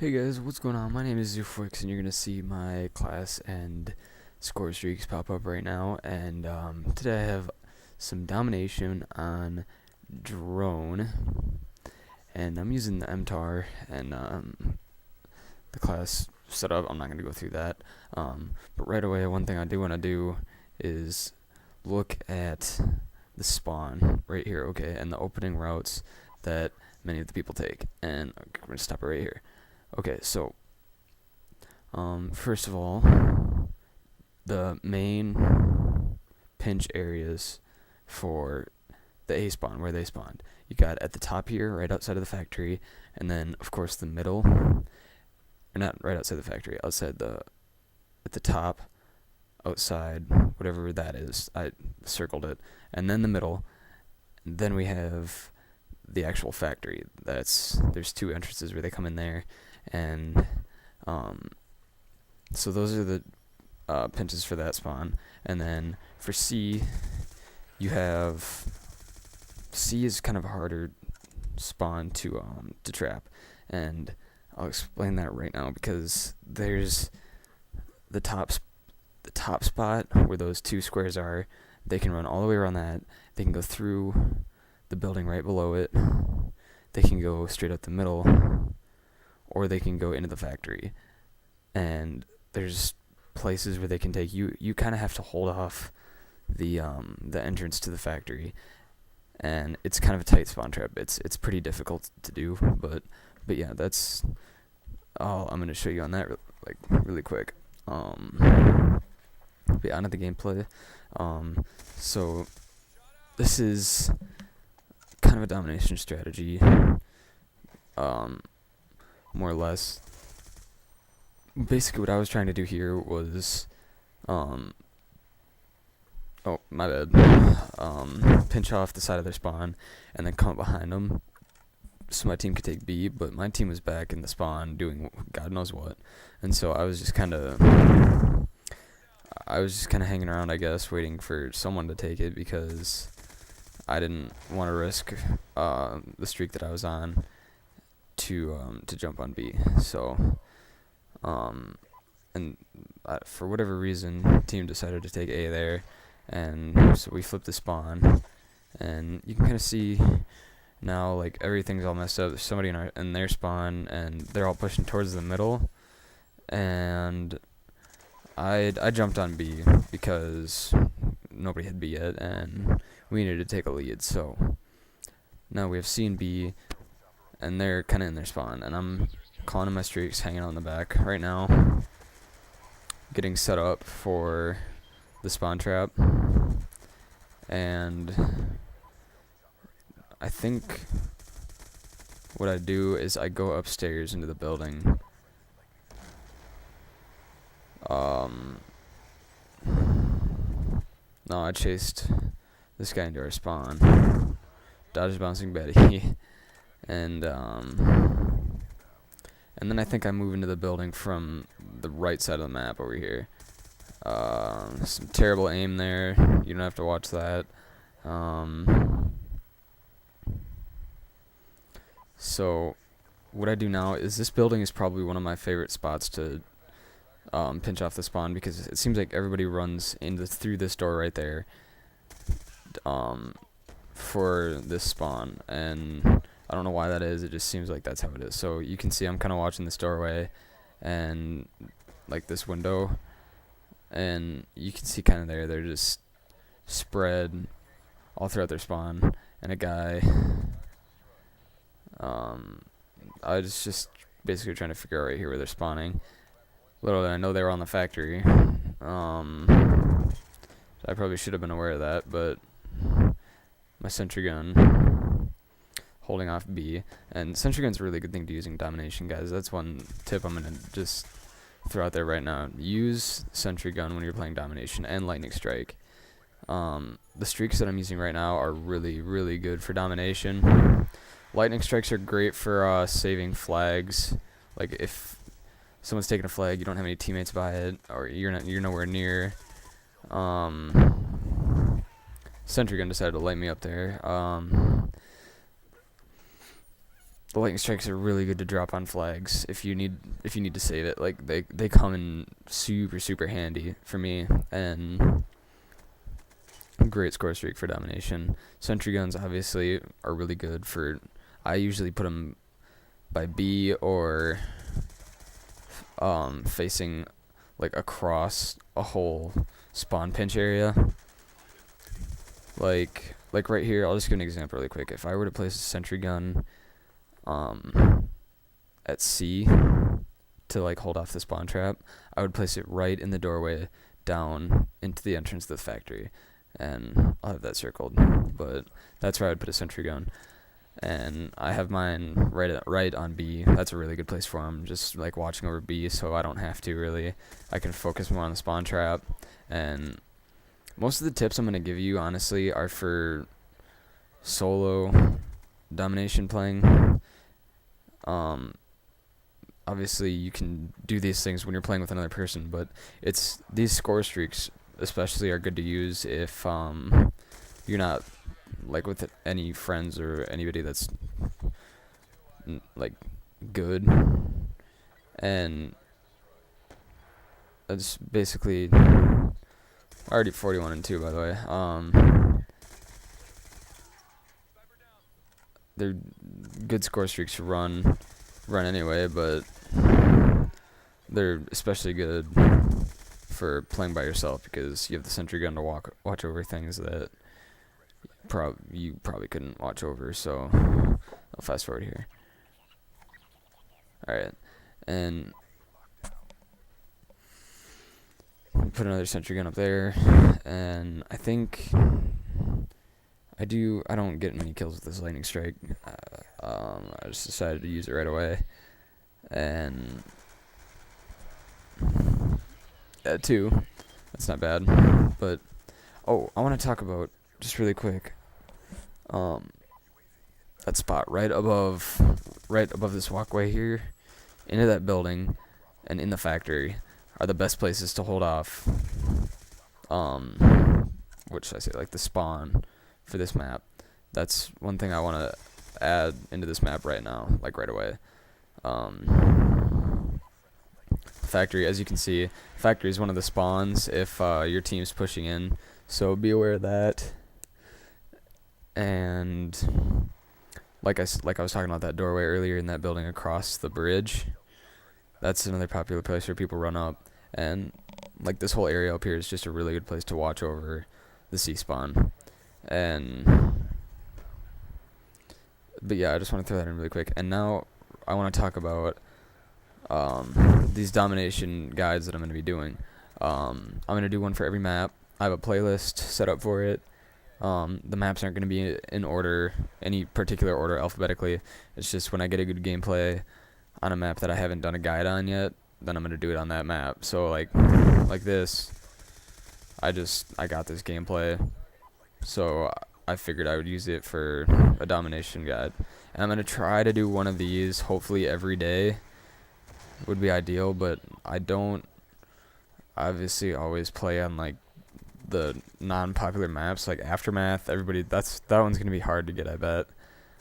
Hey guys, what's going on? My name is Zufwix, and you're gonna see my class and score streaks pop up right now. And today I have some domination on drone, and I'm using the MTAR and the class setup. I'm not gonna go through that. But right away, one thing I do want to do is look at the spawn right here, okay, and the opening routes that many of the people take. And we're gonna stop it right here. Okay, so first of all, the main pinch areas for the A spawn, where they spawned. You got at the top here, right outside of the factory, and then of course the middle, or not right outside the factory, outside at the top, outside, whatever that is. I circled it, and then the middle, and then we have the actual factory. There's two entrances where they come in there, and so those are the pinches for that spawn. And then for C, you have C is kind of a harder spawn to trap, and I'll explain that right now because there's the top spot where those two squares are. They can run all the way around that. They can go through the building right below it. They can go straight up the middle, or they can go into the factory. And there's places where they can take you. You kind of have to hold off the entrance to the factory, and it's kind of a tight spawn trap. It's pretty difficult to do, but yeah, that's all I'm gonna show you on that really quick. Be on to the gameplay. So this is kind of a domination strategy, more or less. Basically, what I was trying to do here was, oh my bad, pinch off the side of their spawn and then come up behind them, so my team could take B. But my team was back in the spawn doing God knows what, and so I was just kind of hanging around, I guess, waiting for someone to take it because I didn't want to risk the streak that I was on to jump on B. So and for whatever reason, team decided to take A there, and so we flipped the spawn, and you can kind of see now, like, everything's all messed up. There's somebody in their spawn, and they're all pushing towards the middle, and I jumped on B because nobody had B yet, and we needed to take a lead. So now we have C and B, and they're kind of in their spawn, and I'm calling in my streaks, hanging out in the back right now, getting set up for the spawn trap. And I think what I do is I go upstairs into the building. No, I chased this guy into our spawn, dodged bouncing Betty, and then I think I move into the building from the right side of the map over here. Some terrible aim there. You don't have to watch that. So what I do now is, this building is probably one of my favorite spots to pinch off the spawn, because it seems like everybody runs through this door right there for this spawn, and I don't know why that is. It just seems like that's how it is. So you can see I'm kind of watching this doorway and like this window, and you can see kind of they're just spread all throughout their spawn. And a guy, I was just basically trying to figure out right here where they're spawning. Little did I know they were on the factory. So I probably should have been aware of that, but my sentry gun holding off B, and sentry gun's a really good thing to use in domination, guys. That's one tip I'm gonna just throw out there right now. Use sentry gun when you're playing domination, and lightning strike. The streaks that I'm using right now are really good for domination. Lightning strikes are great for saving flags. Like if someone's taking a flag, you don't have any teammates by it, or you're nowhere near. Sentry gun decided to light me up there. the lightning strikes are really good to drop on flags if you need to save it. Like they come in super handy for me, and great score streak for domination. Sentry guns obviously are really good for. I usually put them by B or facing like across a whole spawn pinch area. Like right here, I'll just give an example really quick. If I were to place a sentry gun at C to like hold off the spawn trap, I would place it right in the doorway down into the entrance of the factory, and I'll have that circled, but that's where I would put a sentry gun. And I have mine right on B. That's a really good place for them, just like watching over B, so I don't have to really. I can focus more on the spawn trap. And most of the tips I'm going to give you, honestly, are for solo domination playing. Obviously, you can do these things when you're playing with another person, but these score streaks especially are good to use if you're not like with any friends or anybody that's like good. And that's basically already 41-2, by the way. They're good score streaks to run anyway, but they're especially good for playing by yourself because you have the sentry gun to watch over things that you probably couldn't watch over. So I'll fast forward here. Alright, and put another sentry gun up there, and I think I don't get many kills with this lightning strike. I just decided to use it right away, and 2, that's not bad. But I want to talk about just really quick that spot right above this walkway here into that building and in the factory are the best places to hold off what should I say, like the spawn for this map. That's one thing I want to add into this map right now, like right away. Factory, as you can see, factory is one of the spawns if your team's pushing in, so be aware of that. And like I was talking about that doorway earlier in that building across the bridge, that's another popular place where people run up, and like this whole area up here is just a really good place to watch over the C spawn. But yeah, I just want to throw that in really quick. And now I want to talk about these domination guides that I'm going to be doing. I'm going to do one for every map. I have a playlist set up for it. The maps aren't going to be in order, any particular order alphabetically. It's just when I get a good gameplay on a map that I haven't done a guide on yet, then I'm going to do it on that map. So like this, I got this gameplay, so I figured I would use it for a domination guide. And I'm going to try to do one of these hopefully every day. Would be ideal, but I don't obviously always play on like the non-popular maps like Aftermath. That one's gonna be hard to get, I bet.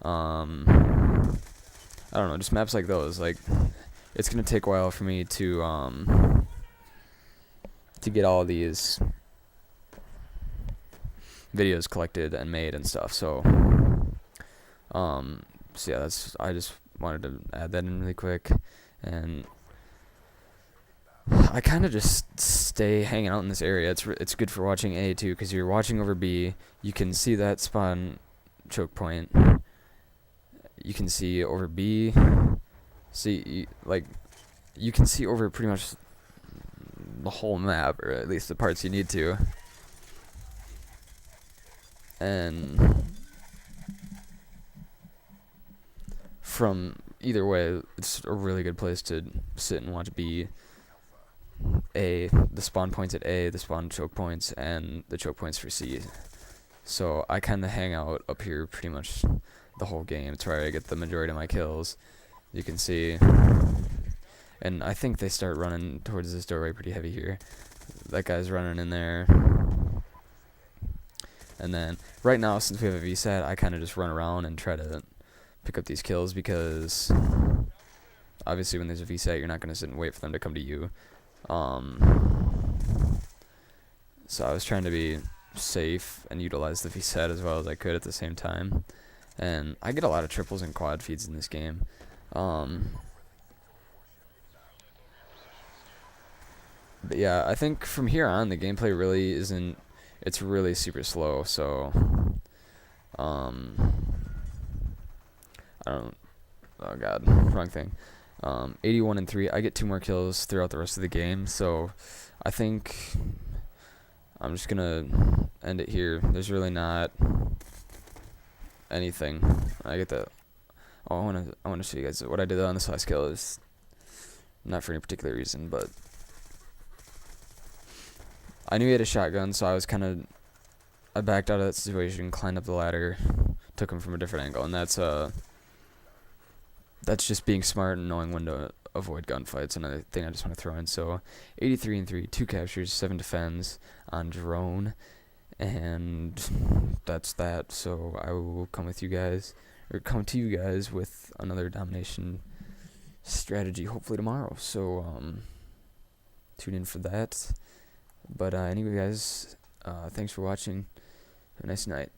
I don't know, just maps like those. Like, it's gonna take a while for me to get all these videos collected and made and stuff. So yeah, I just wanted to add that in really quick. And I kind of just stay hanging out in this area. It's good for watching A too, because you're watching over B. You can see that spawn choke point. You can see over B. You can see over pretty much the whole map, or at least the parts you need to. And from either way, it's a really good place to sit and watch B. A, the spawn points at A, the spawn choke points, and the choke points for C. So I kind of hang out up here pretty much the whole game. It's where I get the majority of my kills. You can see. And I think they start running towards this doorway pretty heavy here. That guy's running in there. And then right now, since we have a VSAT, I kind of just run around and try to pick up these kills, because obviously when there's a VSAT, you're not going to sit and wait for them to come to you. So I was trying to be safe and utilize the VSAT as well as I could at the same time. And I get a lot of triples and quad feeds in this game. But yeah, I think from here on, the gameplay really isn't... It's really super slow, so... I don't... Oh god, wrong thing. 81 and 3. I get 2 more kills throughout the rest of the game, so I think I'm just gonna end it here. There's really not anything. I get that. Oh, I wanna show you guys what I did on this last kill. Is not for any particular reason, but I knew he had a shotgun, so I backed out of that situation, climbed up the ladder, took him from a different angle, and that's just being smart and knowing when to avoid gunfights. Another thing I just want to throw in. So 83 and 3, 2 captures, 7 defends on drone, and that's that. So I will come to you guys with another domination strategy hopefully tomorrow. So tune in for that. But anyway, guys, thanks for watching. Have a nice night.